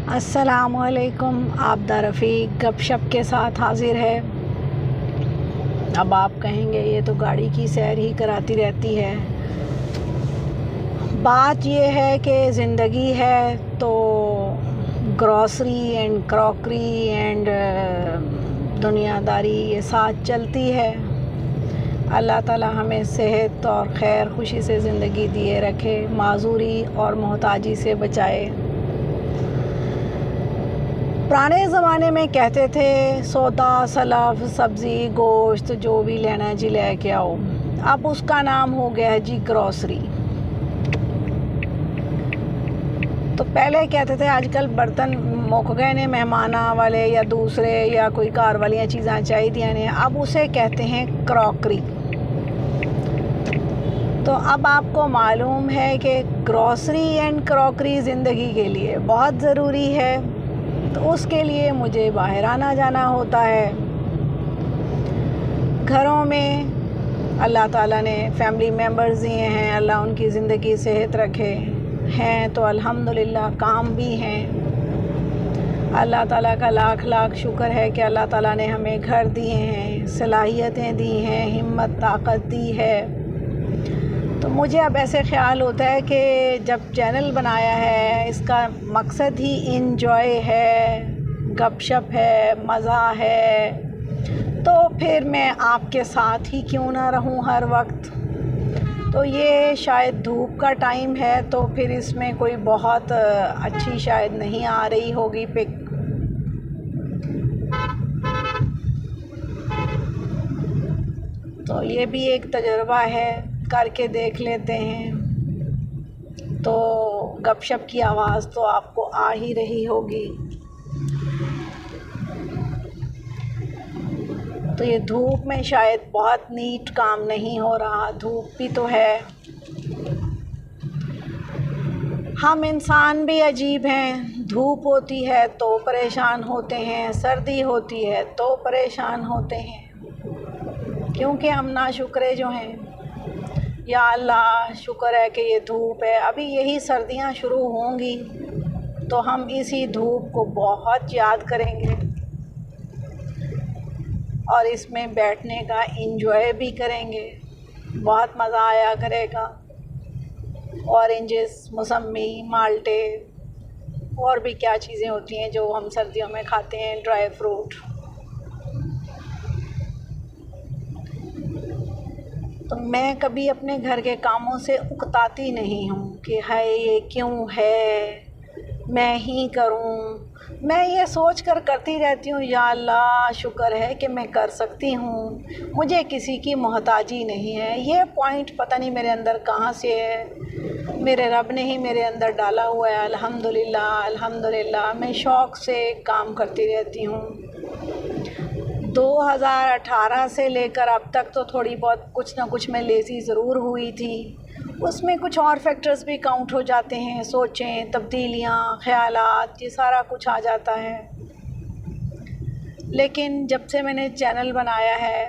अस्सलामुअलैकुम। आबदा रफ़ीक गपशप के साथ हाज़िर है। अब आप कहेंगे ये तो गाड़ी की सैर ही कराती रहती है। बात ये है कि ज़िंदगी है तो ग्रॉसरी एंड क्रॉकरी एंड दुनियादारी ये साथ चलती है। अल्लाह ताला हमें सेहत और खैर खुशी से ज़िंदगी दिए रखे, माजूरी और मोहताजी से बचाए। पुराने ज़माने में कहते थे सौदा सलाफ सब्ज़ी गोश्त जो भी लेना जी ले के आओ। अब उसका नाम हो गया है जी ग्रॉसरी। तो पहले कहते थे आजकल बर्तन मुक गए ने, मेहमाना वाले या दूसरे या कोई कार वाली चीज़ां चाहिए ने, अब उसे कहते हैं क्रॉकरी। तो अब आपको मालूम है कि ग्रॉसरी एंड क्रॉकरी ज़िंदगी के लिए बहुत ज़रूरी है। तो उसके लिए मुझे बाहर आना जाना होता है। घरों में अल्लाह ताला ने फैमिली मेम्बर्स दिए हैं, अल्लाह उनकी ज़िंदगी सेहत रखे हैं तो अल्हम्दुलिल्लाह काम भी हैं। अल्लाह ताला का लाख लाख शुक्र है कि अल्लाह ताला ने हमें घर दिए हैं, सलाहियतें दी हैं, हिम्मत ताकत दी है। तो मुझे अब ऐसे ख़्याल होता है कि जब चैनल बनाया है इसका मकसद ही इंजॉय है, गपशप है, मज़ा है, तो फिर मैं आपके साथ ही क्यों ना रहूं हर वक्त। तो ये शायद धूप का टाइम है तो फिर इसमें कोई बहुत अच्छी शायद नहीं आ रही होगी पिक। तो ये भी एक तजुर्बा है, करके देख लेते हैं। तो गपशप की आवाज़ तो आपको आ ही रही होगी। तो ये धूप में शायद बहुत नीट काम नहीं हो रहा, धूप भी तो है। हम इंसान भी अजीब हैं, धूप होती है तो परेशान होते हैं, सर्दी होती है तो परेशान होते हैं, क्योंकि हम नाशुक्रे जो हैं। या अल्लाह शुक्र है कि ये धूप है। अभी यही सर्दियां शुरू होंगी तो हम इसी धूप को बहुत याद करेंगे और इसमें बैठने का एंजॉय भी करेंगे, बहुत मज़ा आया करेगा। ऑरेंजेस, मौसमी, माल्टे और भी क्या चीज़ें होती हैं जो हम सर्दियों में खाते हैं, ड्राई फ्रूट। तो मैं कभी अपने घर के कामों से उकताती नहीं हूँ कि हाय ये क्यों है, मैं ही करूँ। मैं ये सोच कर करती रहती हूँ या अल्लाह शुक्र है कि मैं कर सकती हूँ, मुझे किसी की मोहताजी नहीं है। ये पॉइंट पता नहीं मेरे अंदर कहाँ से है, मेरे रब ने ही मेरे अंदर डाला हुआ है। अल्हम्दुलिल्लाह अल्हम्दुलिल्लाह। मैं शौक़ से काम करती रहती हूँ। 2018 से लेकर अब तक तो थोड़ी बहुत कुछ ना कुछ मैं लेज़ी ज़रूर हुई थी। उसमें कुछ और फैक्टर्स भी काउंट हो जाते हैं, सोचें, तब्दीलियाँ, ख़यालात, ये सारा कुछ आ जाता है। लेकिन जब से मैंने चैनल बनाया है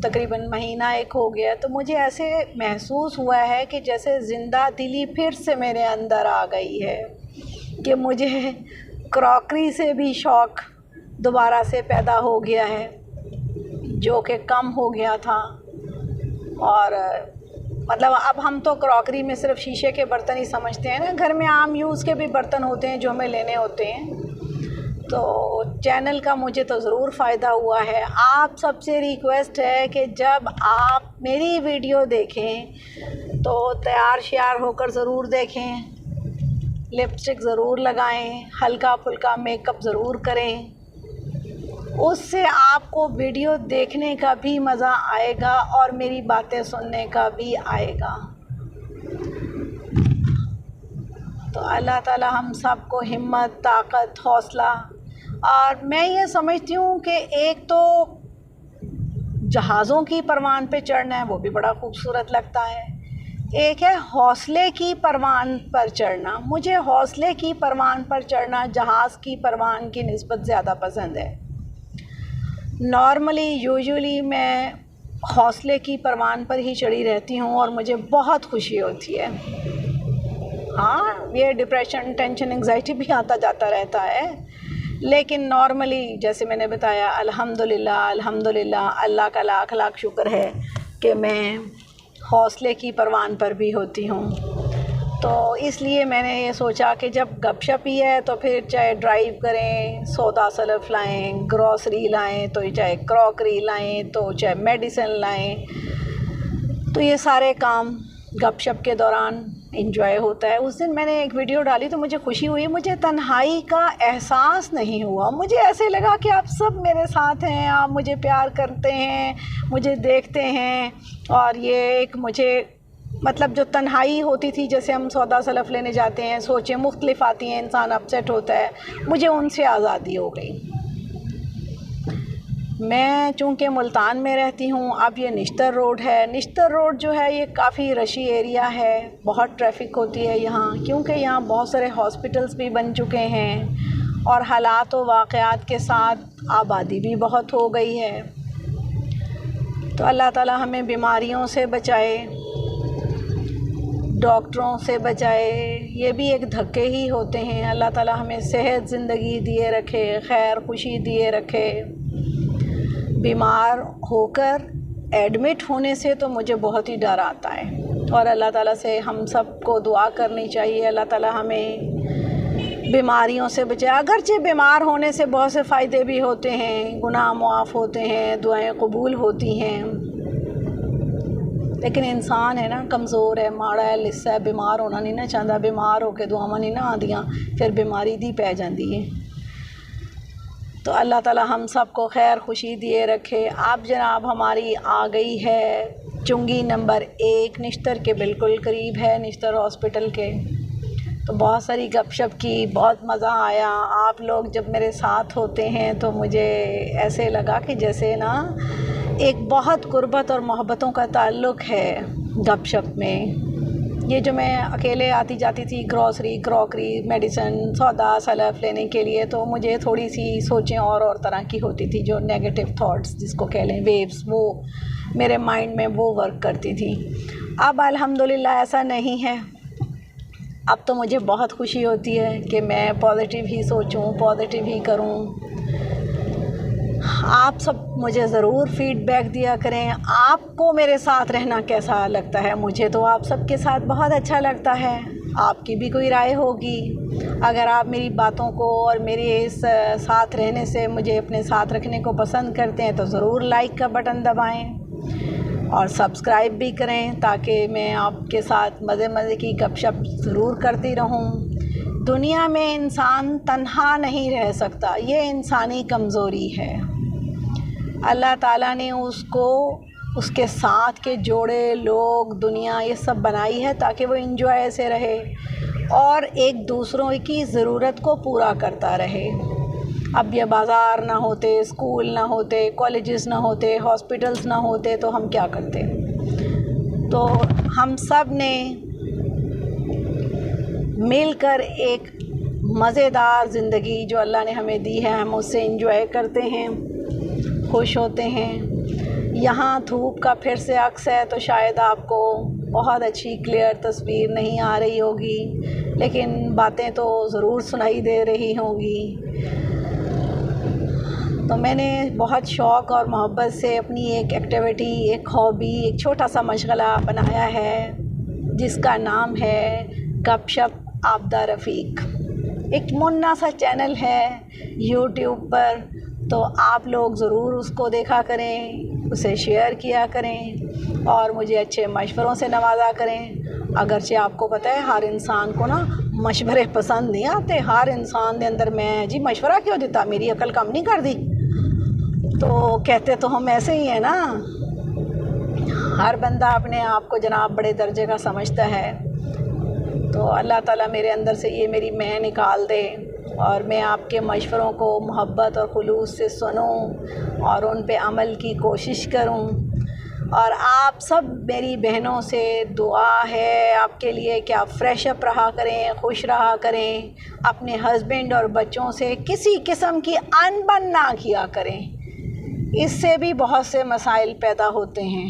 तकरीबन महीना एक हो गया, तो मुझे ऐसे महसूस हुआ है कि जैसे ज़िंदा दिली फिर से मेरे अंदर आ गई है कि मुझे क्रॉकरी से भी शौक़ दोबारा से पैदा हो गया है, जो कि कम हो गया था। और मतलब अब हम तो क्रॉकरी में सिर्फ शीशे के बर्तन ही समझते हैं ना, घर में आम यूज़ के भी बर्तन होते हैं जो हमें लेने होते हैं। तो चैनल का मुझे तो ज़रूर फ़ायदा हुआ है। आप सबसे रिक्वेस्ट है कि जब आप मेरी वीडियो देखें तो तैयार श्यार होकर ज़रूर देखें, लिपस्टिक ज़रूर लगाएं, हल्का फुल्का मेकअप ज़रूर करें। उससे आपको वीडियो देखने का भी मज़ा आएगा और मेरी बातें सुनने का भी आएगा। तो अल्लाह ताला हम सबको हिम्मत, ताकत, हौसला। और मैं ये समझती हूँ कि एक तो जहाज़ों की परवान पे चढ़ना है, वो भी बड़ा खूबसूरत लगता है। एक है हौसले की परवान पर चढ़ना। मुझे हौसले की परवान पर चढ़ना जहाज़ की परवान की निस्बत ज़्यादा पसंद है। नॉर्मली यूजुअली मैं हौसले की परवान पर ही चढ़ी रहती हूँ और मुझे बहुत खुशी होती है। हाँ, ये डिप्रेशन, टेंशन, एंग्जाइटी भी आता जाता रहता है, लेकिन नॉर्मली जैसे मैंने बताया, अल्हम्दुलिल्लाह अल्हम्दुलिल्लाह, अल्लाह का लाख लाख शुक्र है कि मैं हौसले की परवान पर भी होती हूँ। तो इसलिए मैंने ये सोचा कि जब गपशप ही है तो फिर चाहे ड्राइव करें, सौदा सलफ लाएँ, ग्रॉसरी लाएँ, तो चाहे क्रॉकरी लाएँ, तो चाहे मेडिसिन लाएँ, तो ये सारे काम गपशप के दौरान एंजॉय होता है। उस दिन मैंने एक वीडियो डाली तो मुझे खुशी हुई, मुझे तन्हाई का एहसास नहीं हुआ। मुझे ऐसे लगा कि आप सब मेरे साथ हैं, आप मुझे प्यार करते हैं, मुझे देखते हैं, और ये एक मुझे मतलब जो तन्हाई होती थी, जैसे हम सौदा सलफ लेने जाते हैं, सोचें मुख्तलिफ आती हैं, इंसान अपसेट होता है, मुझे उनसे आज़ादी हो गई। मैं चूँकि मुल्तान में रहती हूँ, अब ये निश्तर रोड है। निश्तर रोड जो है ये काफ़ी रशी एरिया है, बहुत ट्रैफिक होती है यहाँ, क्योंकि यहाँ बहुत सारे हॉस्पिटल्स भी बन चुके हैं और हालात व वाक़यात के साथ आबादी भी बहुत हो गई है। तो अल्लाह ताला हमें बीमारियों से बचाए, डॉक्टरों से बचाए, ये भी एक धक्के ही होते हैं। अल्लाह ताला हमें सेहत ज़िंदगी दिए रखे, खैर खुशी दिए रखे। बीमार होकर एडमिट होने से तो मुझे बहुत ही डर आता है, और अल्लाह ताला से हम सबको दुआ करनी चाहिए, अल्लाह ताला हमें बीमारियों से बचाए। अगरचे बीमार होने से बहुत से फ़ायदे भी होते हैं, गुनाह मुआफ़ होते हैं, दुआएं कबूल होती हैं, लेकिन इंसान है ना, कमज़ोर है, माड़ा है, लिस्सा है, बीमार होना नहीं ना चाहता। बीमार होकर दुआवां नहीं ना आदियाँ, फिर बीमारी दी पै जाती है। तो अल्लाह ताला हम सबको खैर खुशी दिए रखे। आप जनाब हमारी आ गई है चुंगी नंबर 1, निश्तर के बिल्कुल करीब है, निश्तर हॉस्पिटल के। तो बहुत सारी गपशप की, बहुत मज़ा आया। आप लोग जब मेरे साथ होते हैं तो मुझे ऐसे लगा कि जैसे ना एक बहुत कुर्बत और मोहब्बतों का ताल्लुक़ है गपशप में। ये जो मैं अकेले आती जाती थी ग्रॉसरी, क्रॉकरी, मेडिसिन, सौदा सलफ लेने के लिए, तो मुझे थोड़ी सी सोचें और तरह की होती थी, जो नेगेटिव थॉट्स जिसको कह लें, वेव्स, वो मेरे माइंड में वो वर्क करती थी। अब अल्हम्दुलिल्लाह ऐसा नहीं है। अब तो मुझे बहुत खुशी होती है कि मैं पॉजिटिव ही सोचूं, पॉजिटिव ही करूं। आप सब मुझे ज़रूर फ़ीडबैक दिया करें, आपको मेरे साथ रहना कैसा लगता है। मुझे तो आप सबके साथ बहुत अच्छा लगता है, आपकी भी कोई राय होगी। अगर आप मेरी बातों को और मेरे इस साथ रहने से मुझे अपने साथ रखने को पसंद करते हैं तो ज़रूर लाइक का बटन दबाएं और सब्सक्राइब भी करें, ताकि मैं आपके साथ मज़े मज़े की गपशप ज़रूर करती रहूं। दुनिया में इंसान तन्हा नहीं रह सकता, ये इंसानी कमज़ोरी है। अल्लाह ताला ने उसको, उसके साथ के जोड़े, लोग, दुनिया, ये सब बनाई है ताकि वो इंजॉय से रहे और एक दूसरों की ज़रूरत को पूरा करता रहे। अब ये बाज़ार ना होते, स्कूल ना होते, कॉलेजेस ना होते, हॉस्पिटल्स ना होते तो हम क्या करते। तो हम सब ने मिलकर एक मज़ेदार ज़िंदगी जो अल्लाह ने हमें दी है, हम उससे इंजॉय करते हैं, खुश होते हैं। यहाँ धूप का फिर से अक्स है तो शायद आपको बहुत अच्छी क्लियर तस्वीर नहीं आ रही होगी, लेकिन बातें तो ज़रूर सुनाई दे रही होंगी। तो मैंने बहुत शौक़ और मोहब्बत से अपनी एक एक्टिविटी, एक हॉबी, एक छोटा सा मशगला बनाया है जिसका नाम है गपशप आबदा रफ़ीक। एक मुन्ना सा चैनल है यूट्यूब पर, तो आप लोग ज़रूर उसको देखा करें, उसे शेयर किया करें और मुझे अच्छे मशवरों से नवाजा करें। अगरचे आपको पता है हर इंसान को ना मशवरे पसंद नहीं आते। हर इंसान के अंदर मैं जी मशवरा क्यों देता, मेरी अकल कम नहीं कर दी। तो कहते तो हम ऐसे ही हैं ना, हर बंदा अपने आप को जनाब बड़े दर्जे का समझता है। तो अल्लाह ताला मेरे अंदर से ये मेरी मैं निकाल दे और मैं आपके मशवरों को मोहब्बत और खुलूस से सुनूं और उन पे अमल की कोशिश करूं। और आप सब मेरी बहनों से दुआ है आपके लिए कि आप फ्रेश अप रहा करें, खुश रहा करें, अपने हस्बैंड और बच्चों से किसी किस्म की अनबन ना किया करें, इससे भी बहुत से मसाइल पैदा होते हैं।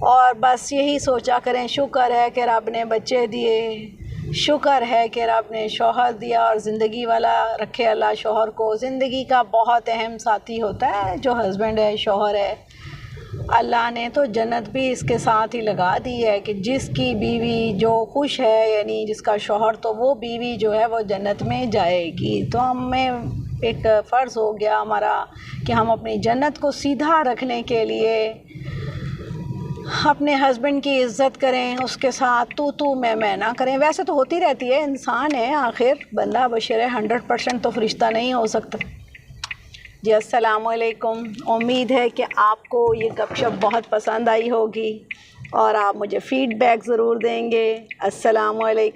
और बस यही सोचा करें, शुक्र है कि रब ने बच्चे दिए, शुक्र है कि रब ने शौहर दिया और ज़िंदगी वाला रखे अल्लाह शौहर को। ज़िंदगी का बहुत अहम साथी होता है जो हस्बैंड है, शौहर है। अल्लाह ने तो जन्नत भी इसके साथ ही लगा दी है कि जिसकी बीवी जो खुश है, यानी जिसका शौहर, तो वो बीवी जो है वो जन्नत में जाएगी। तो हमें एक फ़र्ज़ हो गया हमारा कि हम अपनी जन्नत को सीधा रखने के लिए अपने हस्बैंड की इज़्ज़त करें, उसके साथ तू मैं ना करें। वैसे तो होती रहती है, इंसान है आखिर, बंदा बशर है, 100% तो फ़रिश्ता नहीं हो सकता। जी अस्सलाम वालेकुम। उम्मीद है कि आपको ये गपशप बहुत पसंद आई होगी और आप मुझे फ़ीडबैक ज़रूर देंगे। अस्सलाम वालेकुम।